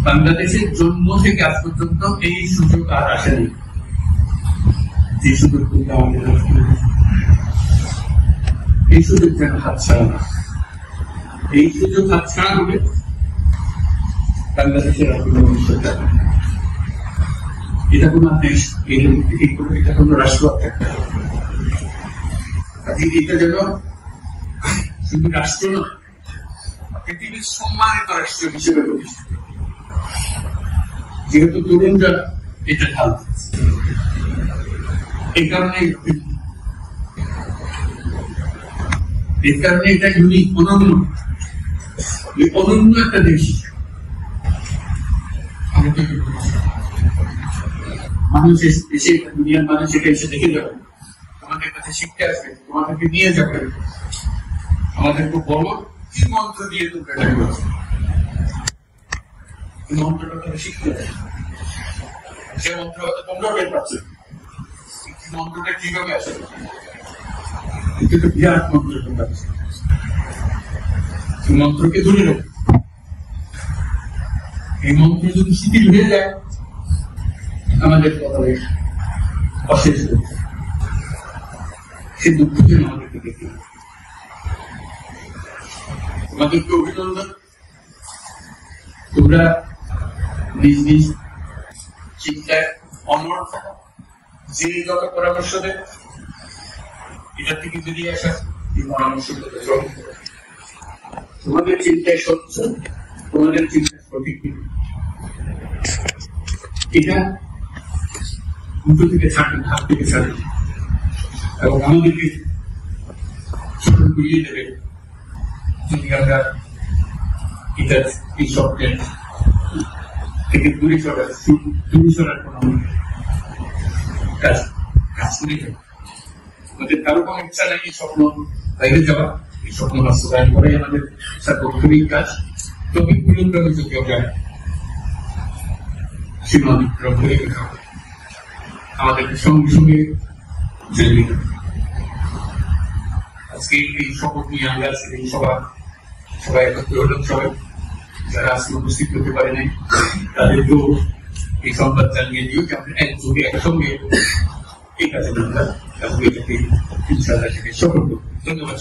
বাংলাদেশের জন্ম থেকে আজ পর্যন্ত এই সুযোগ আর আসেনি, যে সুযোগ কিন্তু আমাদের এই সুযোগ যেন হাতছাড়া না। এই সুযোগ হাতছাড়া হবে বাংলাদেশের আর কোনো ভবিষ্যৎ যাবে না। এটা কোনো দেশ, এটা কোনো রাষ্ট্র এটা যেন শুধু রাষ্ট্র নয়, পৃথিবীর সম্মানিত রাষ্ট্র হিসেবে প্রতিষ্ঠিত। যেহেতু তরুণরা এটা ঢাল, এই কারণে এটা ইউনিক, অনন্য একটা দেশ। মানুষ এসে, দুনিয়ার মানুষ এটা এসে দেখে যাবে, তোমাদের কাছে শিখতে আসবে, তোমাদেরকে নিয়ে যাবে। আমাদেরকে বলো কি মন্ত্র দিয়ে তোমরা এটা করেছো, এই মন্ত্রটা তারা শিখতে হবে। সে মন্ত্র হয়তো তোমরাও বের পাচ্ছ, মন্ত্রটা কিভাবে আসে, কিন্তু বিরাট মন্ত্র তোমরা মন্ত্রকে ধরে রাখো। এই মন্ত্র যদি শিথিল হয়ে যায়, আমাদের কথাবে অশেষ সে দুঃখ যেন আমাদেরকে দেখে। তোমাদেরকে অভিনন্দন, তোমরা নিজ নিজ চিন্তায় অনড় থাকা, যে যত পরামর্শ দেয় এটা থেকে বেরিয়ে আসা, এই পরামর্শ তোমাদের চিন্তায় সত্য, তোমাদের চিন্তায় সঠিক, এটা উল্টো থেকে ছাড়বেন, হাত থেকে ছাড়বেন এবং আমাদেরকে ছোট ঘুরিয়ে দেবে যদি আমরা এটা এই স্বপ্নের থেকে দূরে সরার কোন কাজ করে যাবে। আমাদের কারো কোনো ইচ্ছা নেই এই স্বপ্ন বাইরে যাওয়া, এই স্বপ্ন বাস্তবায়ন করাই আমাদের সার্বক্ষণিক কাজ। তবে পুরোপুরি যদি আমরা সীমা অতিক্রম করে গেতে হবে, আমাদেরকে সঙ্গে সঙ্গে জেনে আজকে এই শপথ নিয়ে আমরা এই সবাই একত্র হলাম। সবাই যারা আজকে উপস্থিত করতে পারে নাই তাদেরকেও এই সংবাদ জানিয়ে দিও যে আমরা একযোগে একসঙ্গে এই কাজে নামলাম এবং এটাকে ইনশাআল্লাহ সফল করব। ধন্যবাদ।